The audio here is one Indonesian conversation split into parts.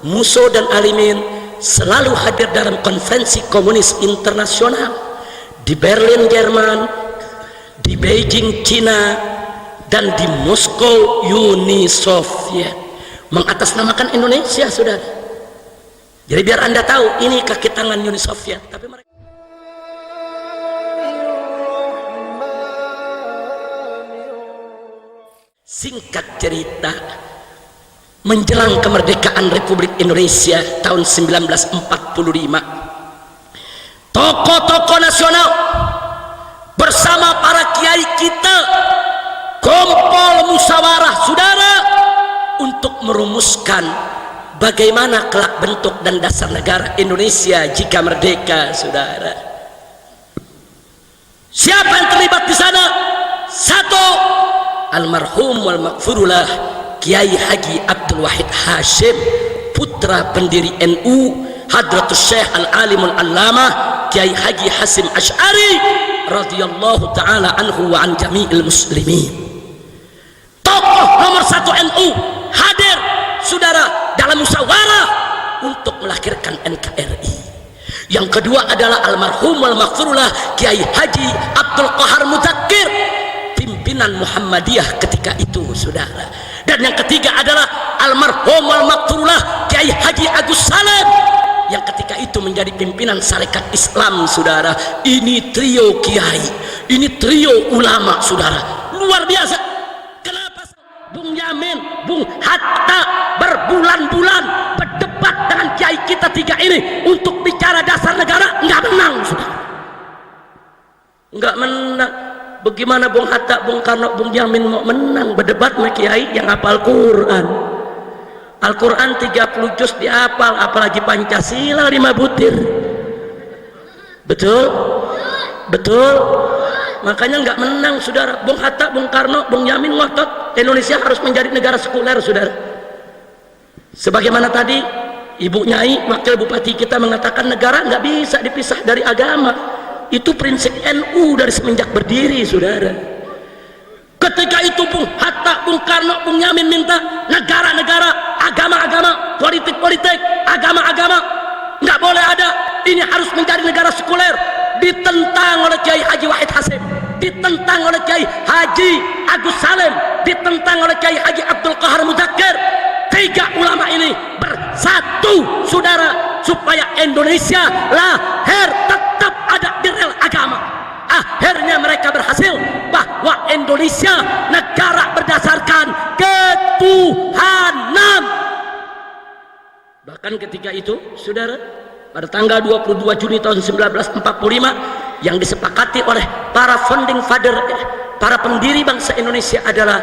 Musso dan Alimin selalu hadir dalam konferensi komunis internasional di Berlin, Jerman, di Beijing, Cina, dan di Moskow, Uni Soviet, mengatasnamakan Indonesia, saudara. Jadi biar Anda tahu, ini kaki tangan Uni Soviet, tapi mereka singkat cerita, menjelang kemerdekaan Republik Indonesia tahun 1945, tokoh-tokoh nasional bersama para kiai kita kumpul musyawarah, saudara, untuk merumuskan bagaimana kelak bentuk dan dasar negara Indonesia jika merdeka, saudara. Siapa yang terlibat di sana? Satu, almarhum wal maghfurullah Kiai Haji Abdul Wahid Hashim, putra pendiri NU, Hadratus Syekh Al-Alimul Allamah Kiai Haji Hasim Asy'ari radhiyallahu taala anhu wa an jami'il muslimin. Tokoh nomor satu NU hadir, saudara, dalam musyawarah untuk melahirkan NKRI. Yang kedua adalah almarhum wal maghfurullah Kiai Haji Abdul Qahar Mudzakkir, pimpinan Muhammadiyah ketika itu, saudara. Dan yang ketiga adalah almarhum wal maghfurullah Kiai Haji Agus Salim, yang ketika itu menjadi pimpinan Sarekat Islam, saudara. Ini trio kiai, ini trio ulama, saudara, luar biasa. Kenapa Bung Yamin, Bung Hatta berbulan-bulan berdebat dengan kiai kita tiga ini untuk bicara dasar negara, nggak menang, saudara, nggak menang. Bagaimana Bung Hatta, Bung Karno, Bung Yamin mau menang berdebat sama kiai yang hafal Quran? Al-Quran 30 juz dihafal, apalagi Pancasila 5 butir. Betul? Betul? Makanya nggak menang, saudara. Bung Hatta, Bung Karno, Bung Yamin ngotot Indonesia harus menjadi negara sekuler, saudara. Sebagaimana tadi Ibu Nyai, Wakil Bupati kita mengatakan negara nggak bisa dipisah dari agama. Itu prinsip NU dari semenjak berdiri, saudara. Ketika itu Bung Hatta, Bung Karno, Bung Yamin minta negara-negara, agama-agama, politik-politik, agama-agama nggak boleh ada, ini harus menjadi negara sekuler. Ditentang oleh Kiai Haji Wahid Hasim, ditentang oleh Kiai Haji Agus Salim, ditentang oleh Kiai Haji Abdul Qahar Mudzakkir. Tiga ulama ini bersatu, saudara, supaya Indonesia lahir tetap ada di rel agama. Akhirnya mereka berhasil bahwa Indonesia negara berdasarkan ketuhanan. Bahkan ketika itu, saudara, pada tanggal 22 Juni tahun 1945 yang disepakati oleh para founding father, para pendiri bangsa Indonesia adalah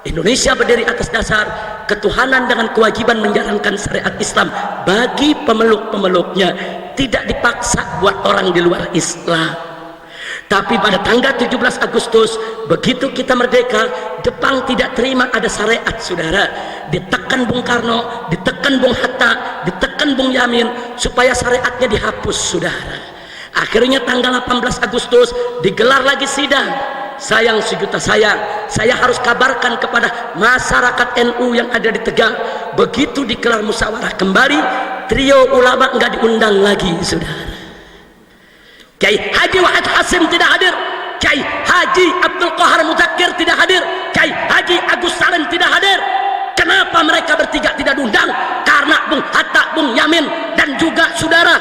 Indonesia berdiri atas dasar ketuhanan dengan kewajiban menjalankan syariat Islam bagi pemeluk-pemeluknya, tidak dipaksa buat orang di luar Islam. Tapi pada tanggal 17 Agustus begitu kita merdeka, Jepang tidak terima ada syariat, saudara. Ditekan Bung Karno, ditekan Bung Hatta, ditekan Bung Yamin supaya syariatnya dihapus, saudara. Akhirnya tanggal 18 Agustus digelar lagi sidang. Sayang sejuta sayang, saya harus kabarkan kepada masyarakat NU yang ada di Tegal, begitu dikelar musyawarah kembali, trio ulama enggak diundang lagi, saudara. Kiai Haji Wahid Hasim tidak hadir, Kiai Haji Abdul Qahar Mudzakkir tidak hadir, Kiai Haji Agus Salim tidak hadir. Kenapa mereka bertiga tidak diundang? Karena Bung Hatta, Bung Yamin, dan juga saudara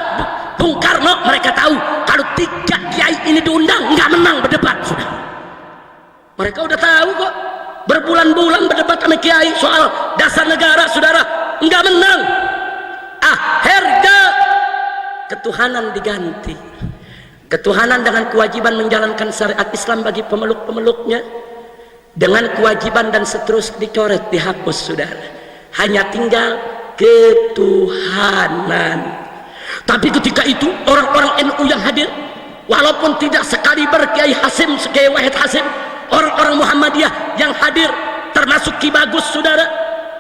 Bung Karno, mereka tahu kalau tiga kiai ini diundang enggak menang berdebat, saudara. Mereka udah tahu kok, berbulan-bulan berdebat sama kiai soal dasar negara, saudara, enggak menang. Akhirnya ketuhanan diganti, ketuhanan dengan kewajiban menjalankan syariat Islam bagi pemeluk-pemeluknya, dengan kewajiban dan seterusnya dicoret, dihapus, saudara. Hanya tinggal ketuhanan. Tapi ketika itu orang-orang NU yang hadir, walaupun tidak sekaliber Kiai Hasim, Kiai Wahid Hasim, orang-orang Muhammadiyah yang hadir termasuk Ki Bagus, saudara,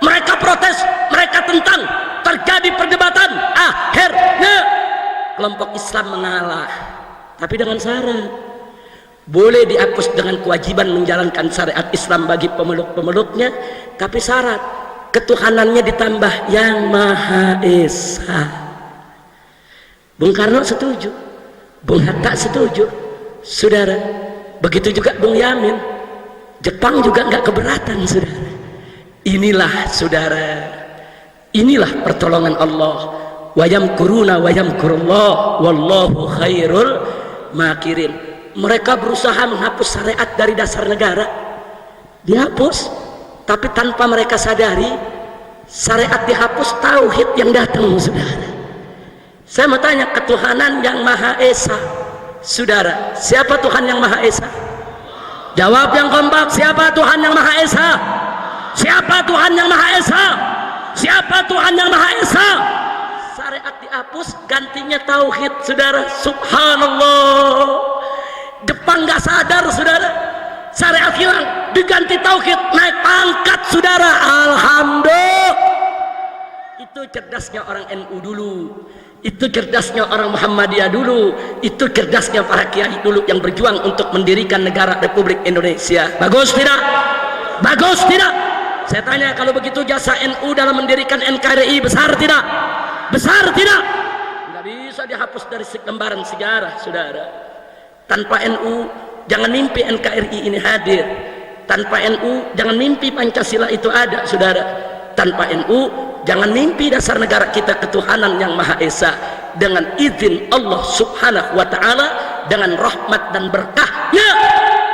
mereka protes, mereka tentang, terjadi perdebatan. Akhirnya kelompok Islam mengalah, tapi dengan syarat boleh dihapus dengan kewajiban menjalankan syariat Islam bagi pemeluk-pemeluknya, tapi syarat ketuhanannya ditambah yang Maha Esa. Bung Karno setuju, Bung Hatta setuju, saudara. Begitu juga Bung Yamin. Jepang juga nggak keberatan, saudara. Inilah, saudara, inilah pertolongan Allah. Wayam kuruna wayam kurullah wallahu khairul makirin. Mereka berusaha menghapus syariat dari dasar negara, dihapus, tapi tanpa mereka sadari syariat dihapus, tauhid yang datang, saudara. Saya mau tanya, ketuhanan yang Maha Esa, saudara, siapa Tuhan yang Maha Esa? Jawab yang kompak, siapa Tuhan yang Maha Esa? Siapa Tuhan yang Maha Esa? Siapa Tuhan yang Maha Esa? Syariat dihapus, gantinya tauhid, saudara. Subhanallah. Jepang nggak sadar, saudara. Syariat hilang, diganti tauhid, naik pangkat, saudara. Alhamdulillah. Itu cerdasnya orang NU dulu, itu cerdasnya orang Muhammadiyah dulu, itu cerdasnya para kiai dulu yang berjuang untuk mendirikan negara Republik Indonesia. Bagus tidak? Bagus tidak? Saya tanya, kalau begitu jasa NU dalam mendirikan NKRI besar tidak? Besar tidak? Nggak bisa dihapus dari lembaran sejarah, saudara. Tanpa NU jangan mimpi NKRI ini hadir. Tanpa NU jangan mimpi Pancasila itu ada, saudara. Tanpa NU jangan mimpi dasar negara kita ketuhanan yang Maha Esa. Dengan izin Allah Subhanahu wa Ta'ala, dengan rahmat dan berkahnya,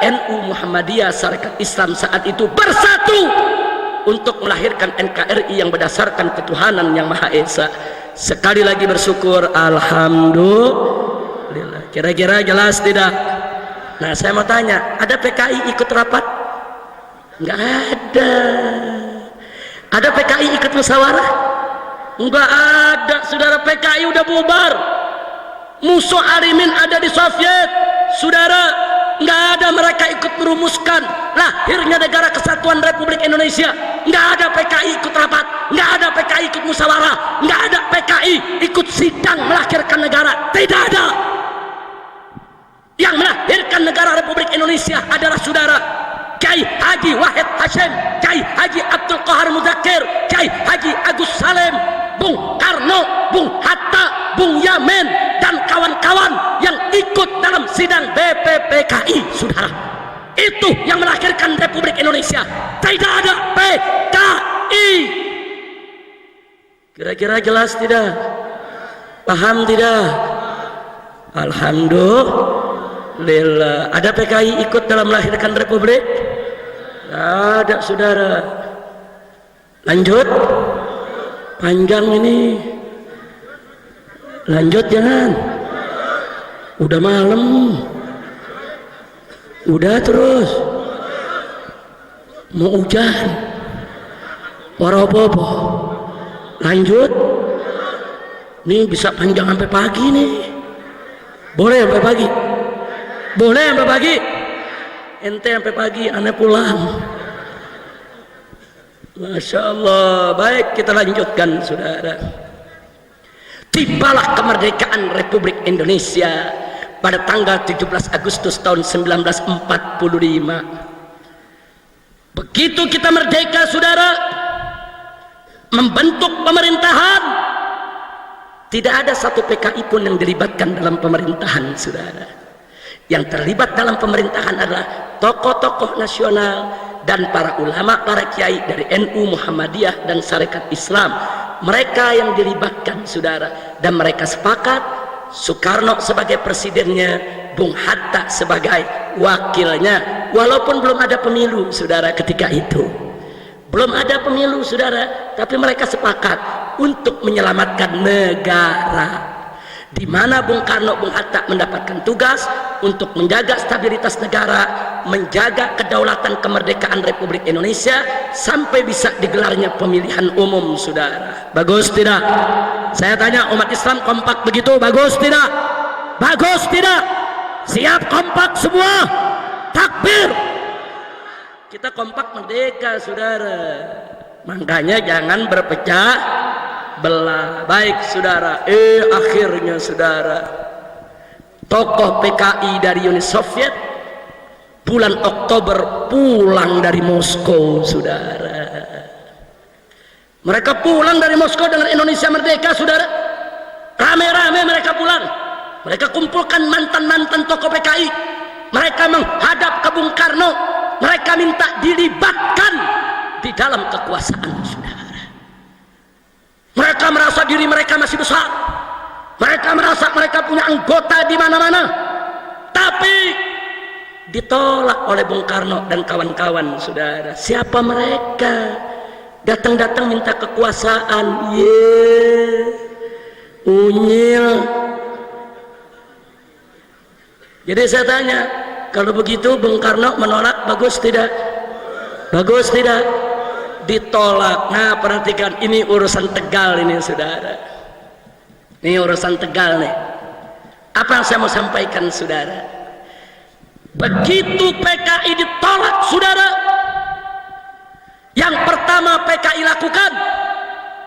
NU Muhammadiyah Syarikat Islam saat itu bersatu untuk melahirkan NKRI yang berdasarkan ketuhanan yang Maha Esa. Sekali lagi bersyukur, alhamdulillah. Kira-kira jelas tidak? Nah, saya mau tanya, ada PKI ikut rapat? Enggak ada. Ada PKI ikut musyawarah? Enggak ada, saudara. PKI udah bubar. Musuh Alimin ada di Soviet, saudara. Enggak ada mereka ikut merumuskan lahirnya negara kesatuan Republik Indonesia. Enggak ada PKI ikut rapat, enggak ada PKI ikut musyawarah, enggak ada PKI ikut sidang melahirkan negara. Tidak ada. Yang melahirkan negara Republik Indonesia adalah saudara Kiai Haji Wahid Hashim, Kiai Haji Abdul Qahar Muzakir, Kiai Haji Agus Salim, Bung Karno, Bung Hatta, Bung Yamin, dan kawan-kawan yang ikut dalam sidang BPPKI, saudara. Itu yang melahirkan Republik Indonesia. Tidak ada PKI. Kira-kira jelas tidak? Paham tidak? Alhamdulillah. Ada PKI ikut dalam melahirkan Republik? Ada, saudara. Lanjut. Panjang ini. Lanjut jangan. Udah malam. Udah terus. Mau hujan. Apa-apa. Lanjut. Nih bisa panjang sampai pagi nih. Boleh sampai pagi? Boleh sampai pagi? Ente sampai pagi, aneh pulang. Masya Allah. Baik, kita lanjutkan, saudara. Tibalah kemerdekaan Republik Indonesia pada tanggal 17 Agustus tahun 1945. Begitu kita merdeka, saudara, membentuk pemerintahan, tidak ada satu PKI pun yang dilibatkan dalam pemerintahan, saudara. Yang terlibat dalam pemerintahan adalah tokoh-tokoh nasional dan para ulama, para kiai dari NU Muhammadiyah dan Syarikat Islam. Mereka yang dilibatkan, saudara, dan mereka sepakat Soekarno sebagai presidennya, Bung Hatta sebagai wakilnya, walaupun belum ada pemilu, saudara. Ketika itu belum ada pemilu, saudara, tapi mereka sepakat untuk menyelamatkan negara, di mana Bung Karno, Bung Hatta mendapatkan tugas untuk menjaga stabilitas negara, menjaga kedaulatan kemerdekaan Republik Indonesia sampai bisa digelarnya pemilihan umum, saudara. Bagus tidak? Saya tanya, umat Islam kompak begitu? Bagus tidak? Bagus tidak? Siap kompak semua? Takbir! Kita kompak merdeka, saudara. Makanya jangan berpecah belah. Baik, saudara. Akhirnya, saudara, tokoh PKI dari Uni Soviet bulan Oktober pulang dari Moskow, saudara. Mereka pulang dari Moskow dengan Indonesia merdeka, saudara. Rame-rame mereka pulang. Mereka kumpulkan mantan-mantan tokoh PKI. Mereka menghadap ke Bung Karno. Mereka minta dilibatkan di dalam kekuasaan, saudara. Mereka merasa diri mereka masih besar. Mereka merasa mereka punya anggota di mana-mana. Tapi ditolak oleh Bung Karno dan kawan-kawan, saudara. Siapa mereka? Datang-datang minta kekuasaan. Unyil. Jadi saya tanya, kalau begitu Bung Karno menolak, bagus tidak? Bagus tidak? Ditolak. Nah, perhatikan, ini urusan Tegal ini, saudara. Ini urusan Tegal nih. Apa yang saya mau sampaikan, saudara? Begitu PKI ditolak, saudara, yang pertama PKI lakukan,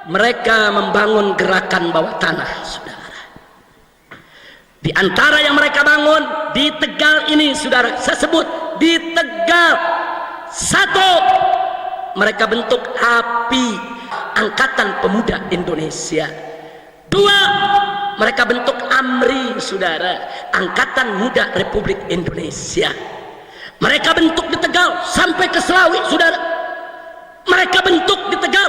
mereka membangun gerakan bawah tanah, saudara. Di antara yang mereka bangun di Tegal ini, saudara, saya sebut di Tegal. Satu, mereka bentuk API, Angkatan Pemuda Indonesia. Dua, mereka bentuk AMRI, saudara, Angkatan Muda Republik Indonesia. Mereka bentuk di Tegal sampai ke Selawi, saudara. Mereka bentuk di Tegal,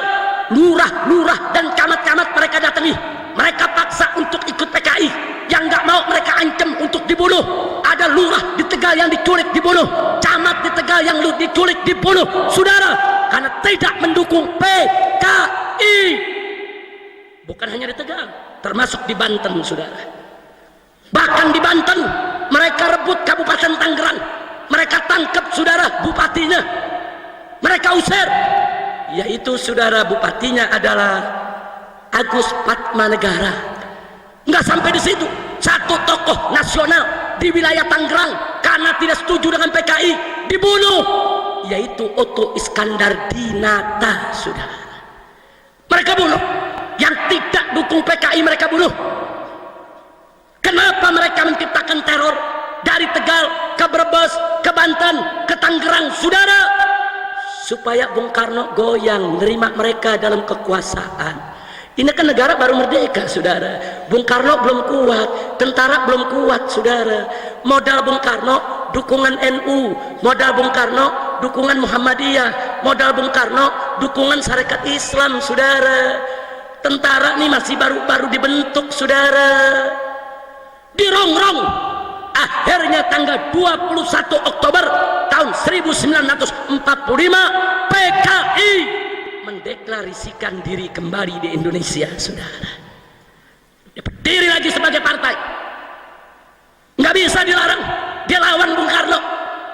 lurah-lurah dan camat-camat mereka datangi. Mereka paksa untuk ikut PKI. Yang nggak mau mereka ancam untuk dibunuh. Ada lurah di Tegal yang diculik dibunuh, camat di Tegal yang diculik dibunuh, saudara, karena tidak mendukung PKI. Bukan hanya di Tegal, termasuk di Banten, saudara. Bahkan di Banten mereka rebut Kabupaten Tangerang. Mereka tangkap, saudara, bupatinya. Mereka usir, yaitu, saudara, bupatinya adalah Agus Patmanegara. Nggak sampai di situ, satu tokoh nasional di wilayah Tangerang karena tidak setuju dengan PKI dibunuh, yaitu Otto Iskandar Dinata, saudara. Mereka bunuh. Yang tidak dukung PKI mereka bunuh. Kenapa mereka menciptakan teror dari Tegal ke Brebes, ke Banten, ke Tangerang, saudara? Supaya Bung Karno goyang, nerima mereka dalam kekuasaan. Ini kan negara baru merdeka, saudara. Bung Karno belum kuat, tentara belum kuat, saudara. Modal Bung Karno dukungan NU, modal Bung Karno dukungan Muhammadiyah, modal Bung Karno dukungan Sarekat Islam, saudara. Tentara nih masih baru-baru dibentuk, saudara. Dirongrong. Akhirnya tanggal 21 Oktober tahun 1945 PKI mendeklarasikan diri kembali di Indonesia, saudara. Dia berdiri lagi sebagai partai, nggak bisa dilarang. Dia lawan Bung Karno.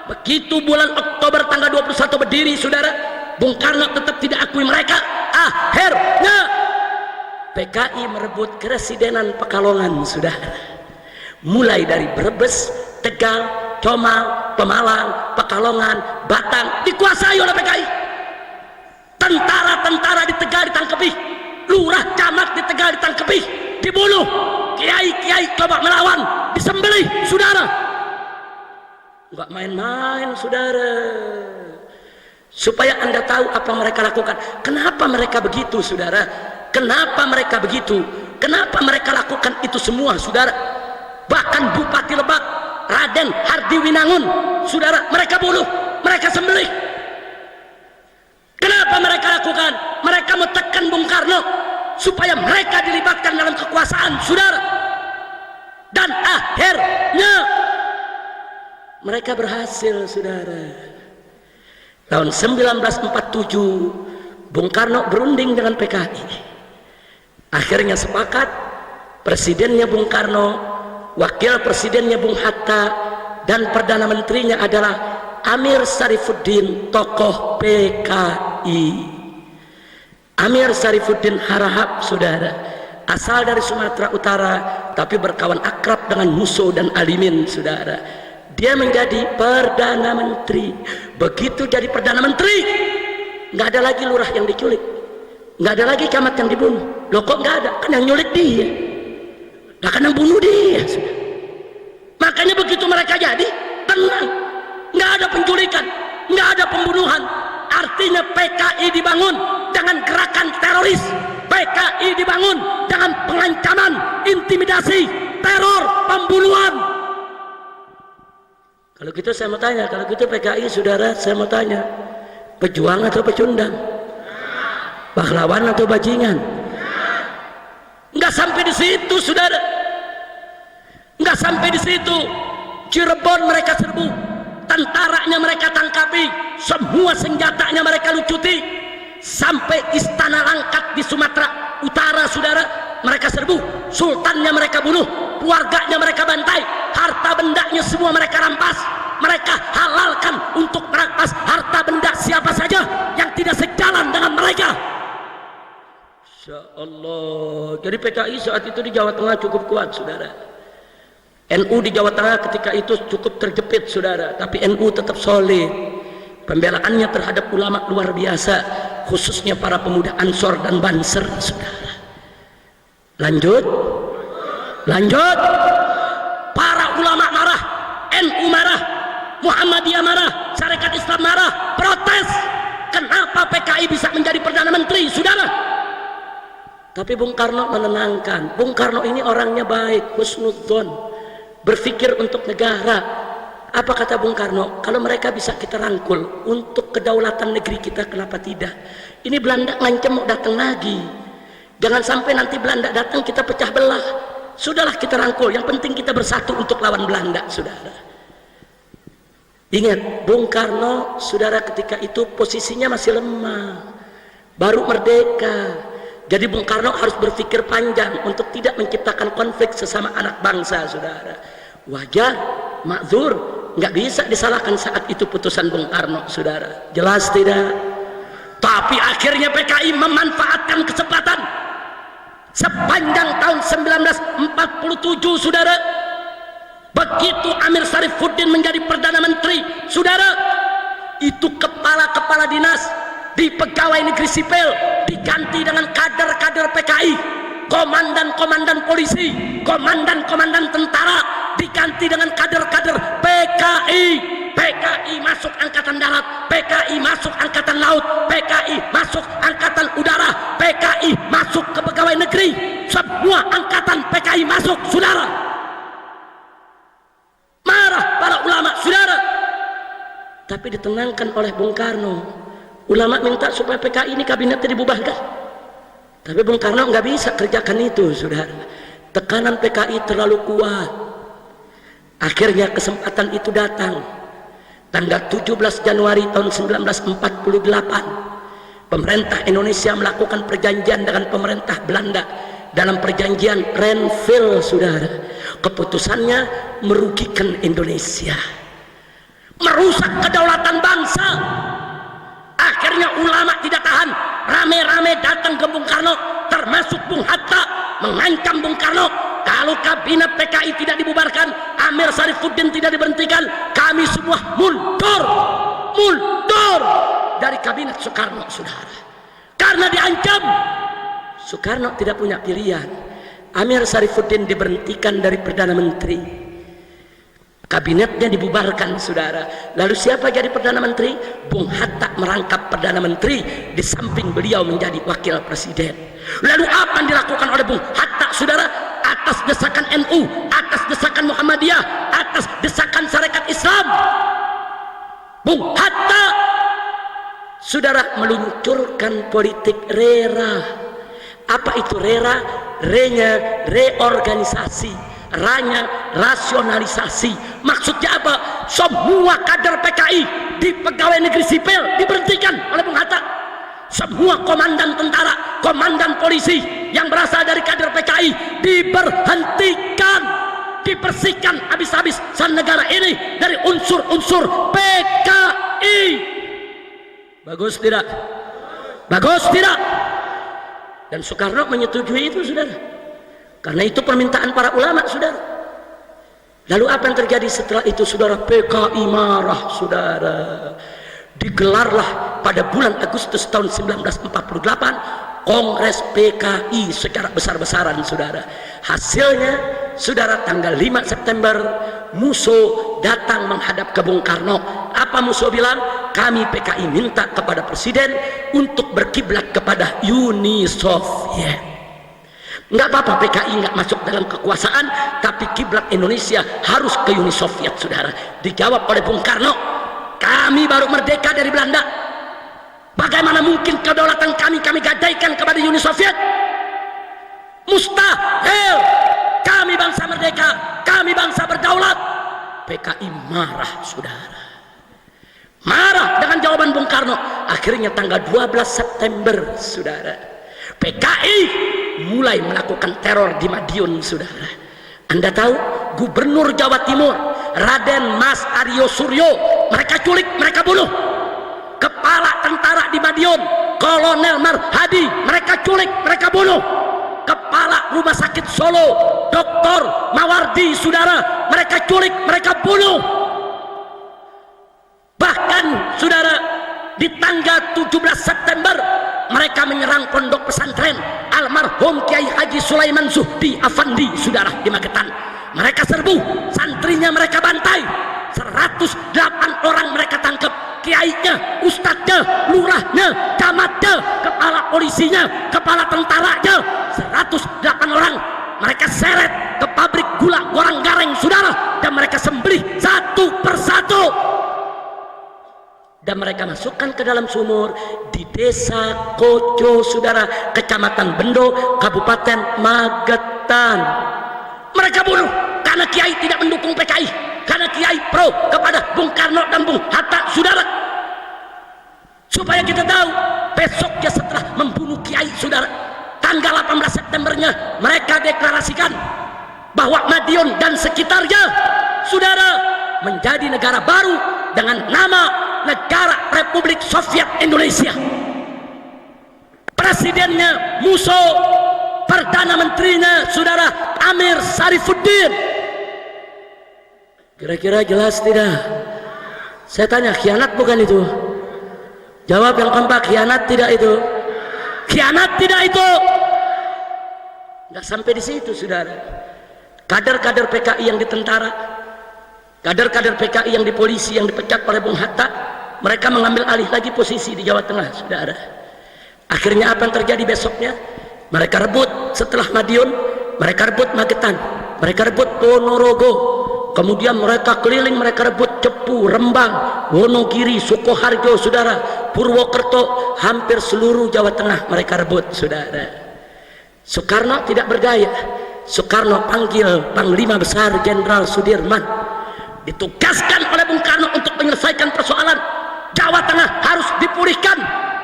Begitu bulan Oktober tanggal 21 berdiri, saudara, Bung Karno tetap tidak akui mereka. Akhirnya PKI merebut Keresidenan Pekalongan, saudara. Mulai dari Brebes, Tegal, Comal, Pemalang, Pekalongan, Batang dikuasai oleh PKI. Tentara-tentara di Tegal ditangkepi, lurah camat di Tegal ditangkepi, dibunuh, kiai-kiai coba melawan, disembelih, saudara. Nggak main-main, saudara. Supaya Anda tahu apa mereka lakukan. Kenapa mereka begitu, saudara? Kenapa mereka begitu? Kenapa mereka lakukan itu semua, saudara? Bahkan Bupati Lebak, Raden Hardi Winangun, saudara, mereka bunuh, mereka sembelih. Kenapa mereka lakukan? Mereka menekan Bung Karno supaya mereka dilibatkan dalam kekuasaan, saudara. Dan akhirnya mereka berhasil, saudara. Tahun 1947 Bung Karno berunding dengan PKI. Akhirnya sepakat, presidennya Bung Karno, wakil presidennya Bung Hatta, dan perdana menterinya adalah Amir Syarifuddin, tokoh PKI. Amir Syarifuddin Harahap, saudara, asal dari Sumatera Utara tapi berkawan akrab dengan Musso dan Alimin, saudara. Dia menjadi perdana menteri. Begitu jadi perdana menteri, nggak ada lagi lurah yang diculik, nggak ada lagi camat yang dibunuh. Loh, kok nggak ada? Kan yang nyulik dia, nah, kan yang bunuh dia, saudara. Makanya begitu mereka jadi, tenang, nggak ada penculikan, nggak ada pembunuhan. Artinya PKI dibangun dengan gerakan teroris, PKI dibangun dengan pengancaman, intimidasi, teror, pembunuhan. Kalau gitu saya mau tanya, kalau gitu PKI saudara, saya mau tanya, pejuang atau pecundang? Pahlawan atau bajingan? Enggak sampai di situ saudara, enggak sampai di situ. Cirebon mereka serbu, tentaranya mereka tangkapi, semua senjatanya mereka lucuti, sampai Istana Langkat di Sumatera Utara saudara mereka serbu, sultannya mereka bunuh, keluarganya mereka bantai, harta bendanya semua mereka rampas. Mereka halalkan untuk merampas harta benda siapa saja yang tidak sejalan dengan mereka. Insya Allah. Jadi PKI saat itu di Jawa Tengah cukup kuat saudara. NU di Jawa Tengah ketika itu cukup terjepit saudara, tapi NU tetap solid. Pembelaannya terhadap ulama luar biasa, khususnya para pemuda Ansor dan Banser saudara. Lanjut, para ulama marah, NU marah, Muhammadiyah marah, Syarikat Islam marah, protes. Kenapa PKI bisa menjadi Perdana Menteri saudara? Tapi Bung Karno menenangkan. Bung Karno ini orangnya baik, husnudzon, berpikir untuk negara. Apa kata Bung Karno? Kalau mereka bisa kita rangkul untuk kedaulatan negeri kita, kenapa tidak? Ini Belanda ngancam mau datang lagi. Jangan sampai nanti Belanda datang kita pecah belah. Sudahlah kita rangkul, yang penting kita bersatu untuk lawan Belanda saudara. Ingat, Bung Karno saudara ketika itu posisinya masih lemah, baru merdeka. Jadi Bung Karno harus berpikir panjang untuk tidak menciptakan konflik sesama anak bangsa saudara. Wajar, makzur, nggak bisa disalahkan saat itu putusan Bung Karno saudara. Jelas tidak? Tapi akhirnya PKI memanfaatkan kesempatan sepanjang tahun 1947 saudara. Begitu Amir Syarifuddin menjadi Perdana Menteri saudara, itu kepala-kepala dinas di pegawai negeri sipil diganti dengan kader-kader PKI, komandan-komandan polisi, komandan-komandan tentara diganti dengan kader-kader PKI. PKI masuk angkatan darat, PKI masuk angkatan laut, PKI masuk angkatan udara, PKI masuk ke pegawai negeri, semua angkatan PKI masuk saudara. Marah para ulama saudara, tapi ditenangkan oleh Bung Karno. Ulama minta supaya PKI ini kabinetnya dibubarkan, tapi Bung Karno nggak bisa kerjakan itu saudara. Tekanan PKI terlalu kuat. Akhirnya kesempatan itu datang tanggal 17 Januari tahun 1948. Pemerintah Indonesia melakukan perjanjian dengan pemerintah Belanda dalam perjanjian Renville saudara. Keputusannya merugikan Indonesia, merusak kedaulatan bangsa. Akhirnya ulama tidak tahan, rame-rame datang ke Bung Karno, termasuk Bung Hatta, mengancam Bung Karno, kalau kabinet PKI tidak dibubarkan, Amir Syarifuddin tidak diberhentikan, kami semua mundur dari kabinet Soekarno saudara. Karena diancam, Soekarno tidak punya pilihan. Amir Syarifuddin diberhentikan dari Perdana Menteri, kabinetnya dibubarkan saudara. Lalu siapa jadi Perdana Menteri? Bung Hatta merangkap Perdana Menteri, di samping beliau menjadi wakil presiden. Lalu apa yang dilakukan oleh Bung Hatta saudara? Atas desakan NU, atas desakan Muhammadiyah, atas desakan Syarikat Islam, Bung Hatta saudara meluncurkan politik RERA. Apa itu RERA? Re-nya reorganisasi, R-nya rasionalisasi. Maksudnya apa? Semua kader PKI di pegawai negeri sipil diberhentikan oleh Bung Hatta. Semua komandan tentara, komandan polisi yang berasal dari kader PKI diberhentikan, dibersihkan habis-habis negara ini dari unsur-unsur PKI. Bagus tidak? Bagus tidak? Dan Soekarno menyetujui itu saudara, karena itu permintaan para ulama saudara. Lalu apa yang terjadi setelah itu saudara? PKI marah saudara. Digelarlah pada bulan Agustus tahun 1948 Kongres PKI secara besar-besaran saudara. Hasilnya saudara tanggal 5 September Musso datang menghadap ke Bung Karno. Apa Musso bilang? kami PKI minta kepada Presiden untuk berkiblat kepada Uni Soviet. Nggak apa-apa PKI nggak masuk dalam kekuasaan, tapi kiblat Indonesia harus ke Uni Soviet, saudara. Dijawab oleh Bung Karno, kami baru merdeka dari Belanda. Bagaimana mungkin kedaulatan kami gadaikan kepada Uni Soviet? Mustahil. Kami bangsa merdeka, kami bangsa berdaulat. PKI marah, saudara. Marah dengan jawaban Bung Karno. Akhirnya tanggal 12 September, saudara, PKI mulai melakukan teror di Madiun, saudara. Anda tahu, Gubernur Jawa Timur Raden Mas Aryo Suryo mereka culik, mereka bunuh. Kepala tentara di Madiun Kolonel Marhadi mereka culik, mereka bunuh. Kepala Rumah Sakit Solo Dr. Mawardi, saudara, mereka culik, mereka bunuh. Bahkan, saudara, di tanggal 17 September mereka menyerang pondok pesantren almarhum Kiai Haji Sulaiman Zuhdi Afandi, saudara, di Magetan. Mereka serbu, santrinya mereka bantai, 108 orang mereka tangkap. Kiainya, ustadznya, lurahnya, camatnya, kepala polisinya, kepala tentaranya, 108 orang mereka seret ke pabrik gula Gorang Gareng, saudara, dan mereka sembelih satu persatu dan mereka masukkan ke dalam sumur di desa Koco, saudara, kecamatan Bendo, Kabupaten Magetan. Mereka bunuh karena Kiai tidak mendukung PKI, karena Kiai pro kepada Bung Karno dan Bung Hatta, saudara. Supaya kita tahu, besoknya setelah membunuh Kiai, saudara, tanggal 18 Septembernya mereka deklarasikan bahwa Madiun dan sekitarnya, saudara, menjadi negara baru dengan nama Negara Republik Soviet Indonesia. Presidennya Musso, Perdana Menterinya, saudara, Amir Sarifuddin. Kira-kira jelas tidak? Saya tanya, khianat bukan itu? Jawab yang kompak, khianat tidak itu? Khianat tidak itu? Nggak sampai di situ, saudara. Kader-kader PKI yang di tentara, kader-kader PKI yang di polisi yang dipecat oleh Bung Hatta, mereka mengambil alih lagi posisi di Jawa Tengah, saudara. Akhirnya apa yang terjadi besoknya? Mereka rebut setelah Madiun, mereka rebut Magetan, mereka rebut Ponorogo, kemudian mereka keliling, mereka rebut Cepu, Rembang, Wonogiri, Sukoharjo, saudara, Purwokerto, hampir seluruh Jawa Tengah mereka rebut, saudara. Soekarno tidak berdaya. Soekarno panggil Panglima Besar Jenderal Sudirman, ditugaskan oleh Bung Karno untuk menyelesaikan persoalan Jawa Tengah harus dipulihkan.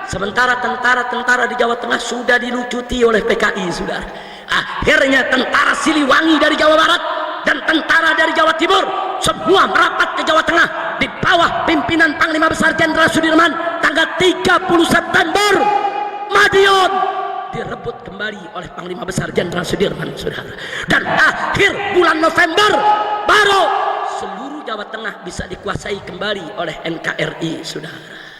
Sementara tentara-tentara di Jawa Tengah sudah dilucuti oleh PKI, saudara. Akhirnya tentara Siliwangi dari Jawa Barat dan tentara dari Jawa Timur semua merapat ke Jawa Tengah di bawah pimpinan Panglima Besar Jenderal Sudirman. Tanggal 30 September Madiun direbut kembali oleh Panglima Besar Jenderal Sudirman, saudara. Dan akhir bulan November baru seluruh Jawa Tengah bisa dikuasai kembali oleh NKRI, saudara.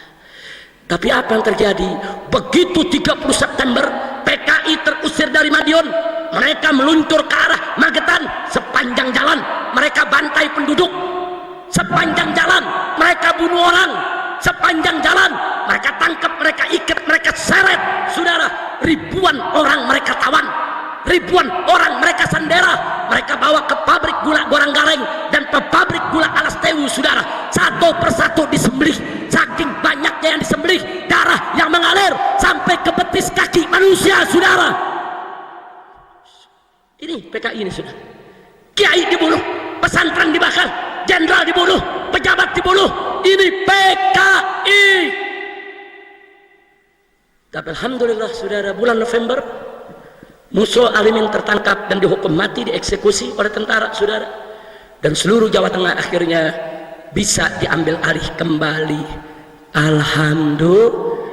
Tapi apa yang terjadi? Begitu 30 September PKI terusir dari Madiun, mereka meluncur ke arah Magetan. Sepanjang jalan mereka bantai penduduk, sepanjang jalan mereka bunuh orang, sepanjang jalan mereka tangkap, mereka ikat, mereka seret, saudara. Ribuan orang mereka tawan, ribuan orang mereka sandera, mereka bawa ke pabrik gula Gorang Gareng dan ke pabrik gula Alastewu, saudara. Satu persatu disembelih, saking banyaknya yang disembelih, darah yang mengalir sampai ke betis kaki manusia, saudara. Ini PKI ini, saudara. Kiai dibunuh, pesantren dibakar, jenderal dibunuh, pejabat dibunuh. Ini PKI. Tapi alhamdulillah, saudara, bulan November Musso Alimin tertangkap dan dihukum mati, dieksekusi oleh tentara, saudara. Dan seluruh Jawa Tengah akhirnya bisa diambil alih kembali. Alhamdulillah.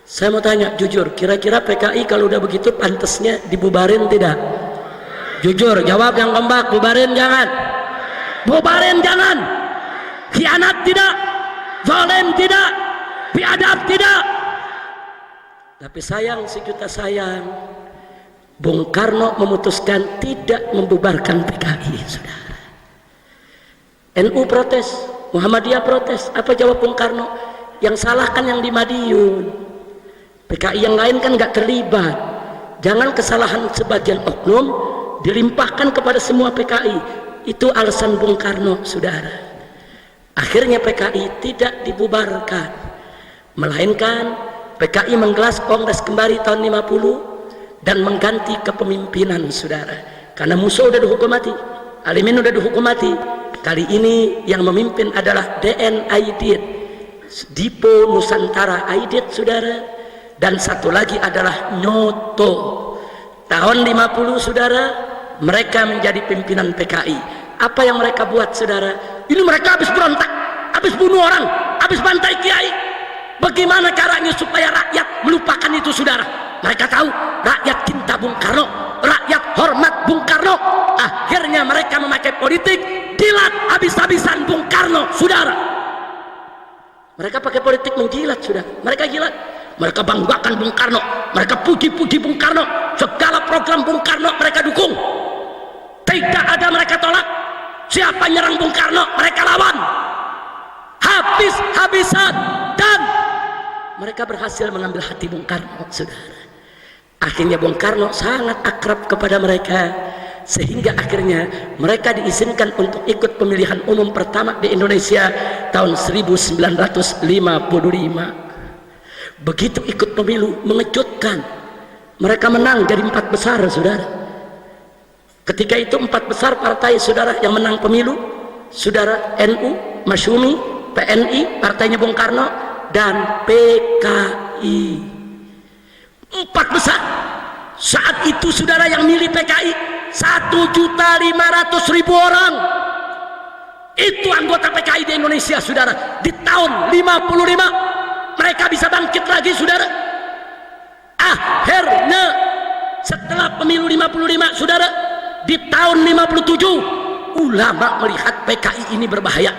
Saya mau tanya jujur, kira-kira PKI kalau udah begitu pantasnya dibubarin tidak? Jujur, jawab yang kompak. Bubarin jangan? Bubarin jangan? Khianat tidak? Zalim tidak? Biadab tidak? Tapi sayang, sejuta sayang, Bung Karno memutuskan tidak membubarkan PKI, saudara. NU protes, Muhammadiyah protes. Apa jawab Bung Karno? Yang salah kan yang di Madiun, PKI yang lain kan nggak terlibat. Jangan kesalahan sebagian oknum dilimpahkan kepada semua PKI. Itu alasan Bung Karno, saudara. Akhirnya PKI tidak dibubarkan, melainkan PKI menggelar kongres kembali tahun 50 dan mengganti kepemimpinan, saudara. Karena musuh udah dihukum mati, Alimin udah dihukum mati. Kali ini yang memimpin adalah DN Aidit, Dipo Nusantara Aidit, saudara. Dan satu lagi adalah Nyoto. Tahun 50, saudara, mereka menjadi pimpinan PKI. Apa yang mereka buat, saudara? Ini mereka habis berontak, habis bunuh orang, habis bantai kiai. Bagaimana caranya supaya rakyat melupakan itu, saudara? Mereka tahu rakyat cinta Bung Karno, rakyat hormat Bung Karno. Akhirnya mereka memakai politik, jilat habis-habisan Bung Karno, saudara. Mereka pakai politik menjilat, saudara. Mereka jilat, mereka banggakan Bung Karno, mereka puji-puji Bung Karno, segala program Bung Karno mereka dukung. Tidak ada mereka tolak. Siapa nyerang Bung Karno, mereka lawan habis-habisan, dan mereka berhasil mengambil hati Bung Karno, saudara. Akhirnya Bung Karno sangat akrab kepada mereka, sehingga akhirnya mereka diizinkan untuk ikut pemilihan umum pertama di Indonesia tahun 1955. Begitu ikut pemilu, mengejutkan, mereka menang jadi 4 besar, saudara. Ketika itu 4 besar partai, saudara, yang menang pemilu, saudara, NU, Masyumi, PNI, partainya Bung Karno, dan PKI. 4 besar. Saat itu, saudara, yang milih PKI 1.500.000 orang. Itu anggota PKI di Indonesia, saudara. Di tahun 55 mereka bisa bangkit lagi, saudara. Akhirnya setelah pemilu 55, saudara, di tahun 57 ulama melihat PKI ini berbahaya.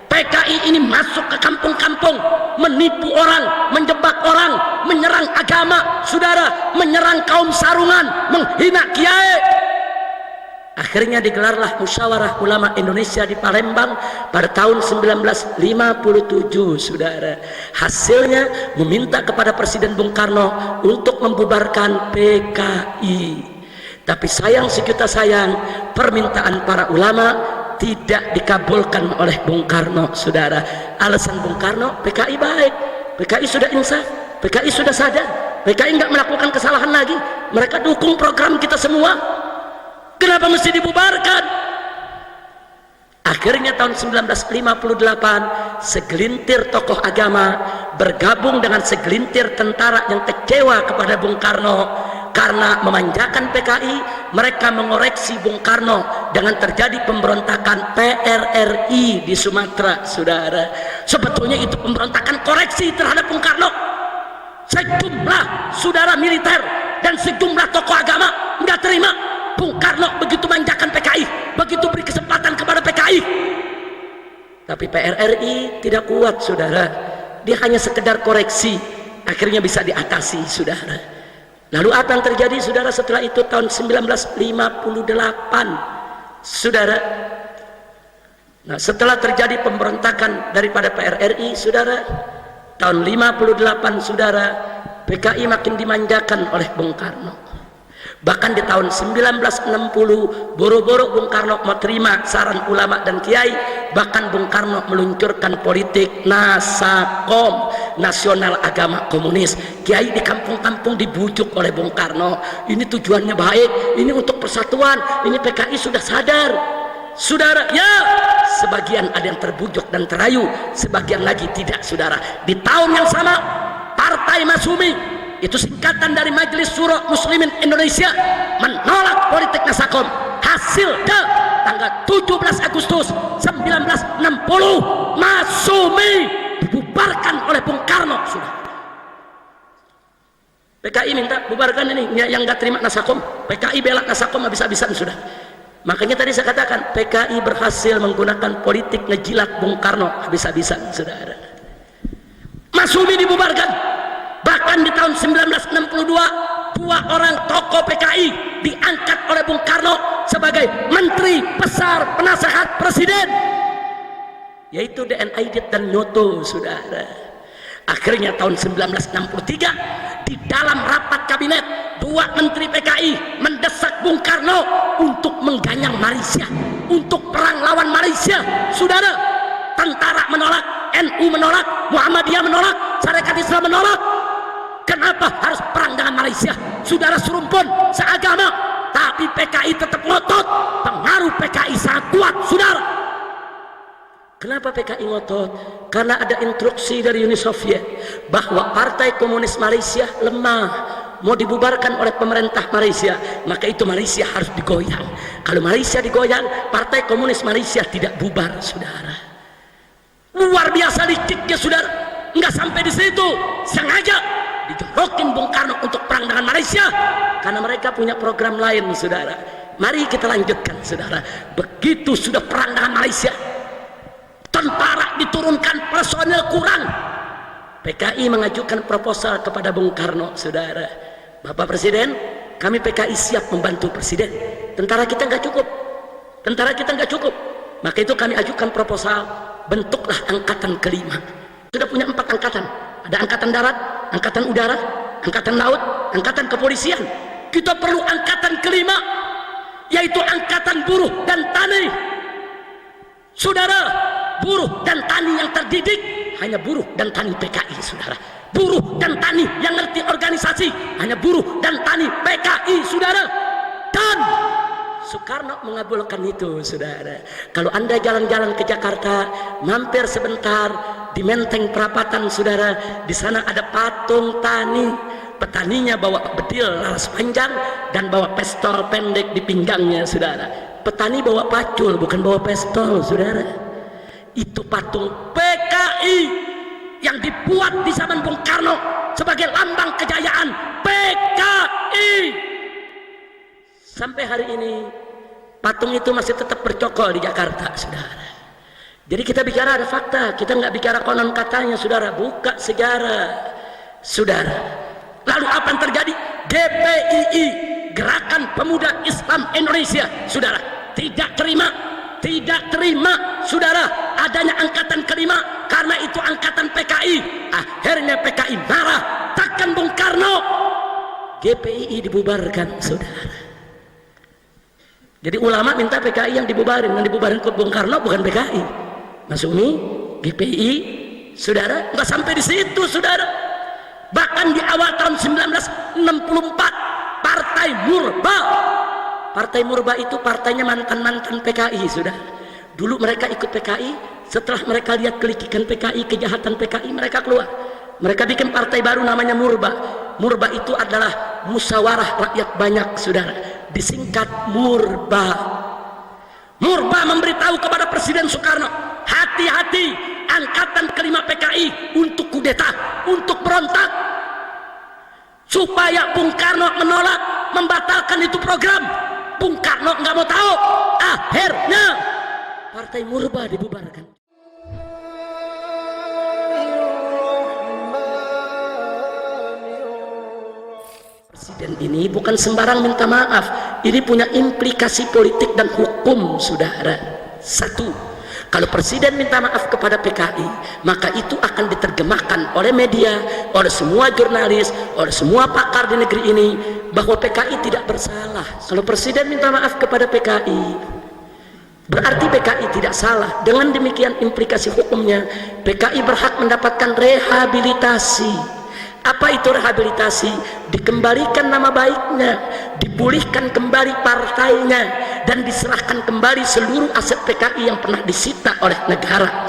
PKI ini masuk ke kampung-kampung, menipu orang, menjebak orang, menyerang agama, saudara, menyerang kaum sarungan, menghina kiai. Akhirnya digelarlah musyawarah ulama Indonesia di Palembang pada tahun 1957, saudara. Hasilnya meminta kepada Presiden Bung Karno untuk membubarkan PKI. Tapi sayang sejuta sayang, permintaan para ulama tidak dikabulkan oleh Bung Karno, saudara. Alasan Bung Karno, PKI baik, PKI sudah insaf, PKI sudah sadar, PKI nggak melakukan kesalahan lagi, mereka dukung program kita semua, kenapa mesti dibubarkan? Akhirnya tahun 1958 segelintir tokoh agama bergabung dengan segelintir tentara yang kecewa kepada Bung Karno karena memanjakan PKI. Mereka mengoreksi Bung Karno dengan terjadi pemberontakan PRRI di Sumatera, saudara. Sebetulnya itu pemberontakan koreksi terhadap Bung Karno. Sejumlah saudara militer dan sejumlah tokoh agama nggak terima Bung Karno begitu manjakan PKI, begitu beri kesempatan kepada PKI. Tapi PRRI tidak kuat, saudara. Dia hanya sekedar koreksi, akhirnya bisa diatasi, saudara. Lalu apa yang terjadi, saudara, setelah itu tahun 1958, saudara? Nah, setelah terjadi pemberontakan daripada PRRI, saudara, tahun 58, saudara, PKI makin dimanjakan oleh Bung Karno. Bahkan di tahun 1960, boro-boro Bung Karno mau terima saran ulama dan kiai, bahkan Bung Karno meluncurkan politik Nasakom, Nasional Agama Komunis. Kiai di kampung-kampung dibujuk oleh Bung Karno, ini tujuannya baik, ini untuk persatuan, ini PKI sudah sadar, saudara. Ya, sebagian ada yang terbujuk dan terayu, sebagian lagi tidak, saudara. Di tahun yang sama, Partai Masyumi, itu singkatan dari Majelis Syuro Muslimin Indonesia, menolak politik Nasakom. Hasilnya tanggal 17 Agustus 1960 Masyumi dibubarkan oleh Bung Karno, sudah. PKI minta bubarkan ini yang nggak terima Nasakom, PKI bela Nasakom habis-habisan, sudah. Makanya tadi saya katakan PKI berhasil menggunakan politik ngejilat Bung Karno habis-habisan, saudara. Masyumi dibubarkan. Bahkan di tahun 1962 2 orang tokoh PKI diangkat oleh Bung Karno sebagai Menteri Besar Penasehat Presiden. yaitu DN Aidit dan Nyoto, saudara. Akhirnya tahun 1963 di dalam rapat kabinet, dua menteri PKI mendesak Bung Karno untuk mengganyang Malaysia, untuk perang lawan Malaysia, saudara. Tentara menolak, NU menolak, Muhammadiyah menolak, Syarikat Islam menolak. Kenapa harus perang dengan Malaysia? Saudara serumpun, seagama, tapi PKI tetap ngotot. Pengaruh PKI sangat kuat, saudara. Kenapa PKI ngotot? Karena ada instruksi dari Uni Soviet bahwa Partai Komunis Malaysia lemah, mau dibubarkan oleh pemerintah Malaysia, maka itu Malaysia harus digoyang. Kalau Malaysia digoyang, Partai Komunis Malaysia tidak bubar, saudara. Luar biasa liciknya, saudara. Enggak sampai di situ, sengaja dijorokin Bung Karno untuk perang dengan Malaysia karena mereka punya program lain, saudara. Mari kita lanjutkan, saudara. Begitu sudah perang dengan Malaysia, tentara diturunkan, personel kurang, PKI mengajukan proposal kepada Bung Karno, saudara. Bapak Presiden, kami PKI siap membantu Presiden. Tentara kita nggak cukup, maka itu kami ajukan proposal, bentuklah angkatan kelima. Sudah punya 4 angkatan, ada angkatan darat, angkatan udara, angkatan laut, angkatan kepolisian. Kita perlu angkatan kelima, yaitu angkatan buruh dan tani, saudara. Buruh dan tani yang terdidik hanya buruh dan tani PKI, saudara. Buruh dan tani yang ngerti organisasi hanya buruh dan tani PKI, saudara. Dan Soekarno mengabulkan itu, saudara. Kalau Anda jalan-jalan ke Jakarta, mampir sebentar di Menteng Perapatan, saudara. Di sana ada patung tani. Petaninya bawa bedil laras panjang dan bawa pistol pendek di pinggangnya, saudara. Petani bawa pacul, bukan bawa pistol, saudara. Itu patung PKI yang dibuat di zaman Bung Karno sebagai lambang kejayaan PKI. Sampai hari ini patung itu masih tetap bercokol di Jakarta, saudara. Jadi kita bicara ada fakta, kita nggak bicara konon katanya, saudara. Buka sejarah, saudara. Lalu apa yang terjadi? GPII, Gerakan Pemuda Islam Indonesia, saudara, tidak terima, saudara, adanya angkatan kelima. Karena itu angkatan PKI. Akhirnya PKI marah, tekan Bung Karno, GPII dibubarkan, saudara. Jadi ulama minta PKI yang dibubarin ke Bung Karno, bukan PKI. Mas Umi, GPI, saudara, nggak sampai di situ, saudara. Bahkan di awal tahun 1964, Partai Murba itu partainya mantan-mantan PKI, saudara. Dulu mereka ikut PKI, setelah mereka lihat kelikikan PKI, kejahatan PKI, mereka keluar. Mereka bikin partai baru namanya Murba. Murba itu adalah musyawarah rakyat banyak, saudara. Disingkat Murba. Murba memberitahu kepada Presiden Soekarno, hati-hati angkatan kelima PKI untuk kudeta, untuk berontak. Supaya Bung Karno menolak, membatalkan itu program. Bung Karno nggak mau tahu. Akhirnya Partai Murba dibubarkan. Presiden ini bukan sembarang minta maaf. Ini punya implikasi politik dan hukum, saudara. Satu, kalau Presiden minta maaf kepada PKI, maka itu akan diterjemahkan oleh media, oleh semua jurnalis, oleh semua pakar di negeri ini, bahwa PKI tidak bersalah. Kalau Presiden minta maaf kepada PKI, berarti PKI tidak salah. Dengan demikian implikasi hukumnya, PKI berhak mendapatkan rehabilitasi. Apa itu rehabilitasi? Dikembalikan nama baiknya, dipulihkan kembali partainya, dan diserahkan kembali seluruh aset PKI yang pernah disita oleh negara.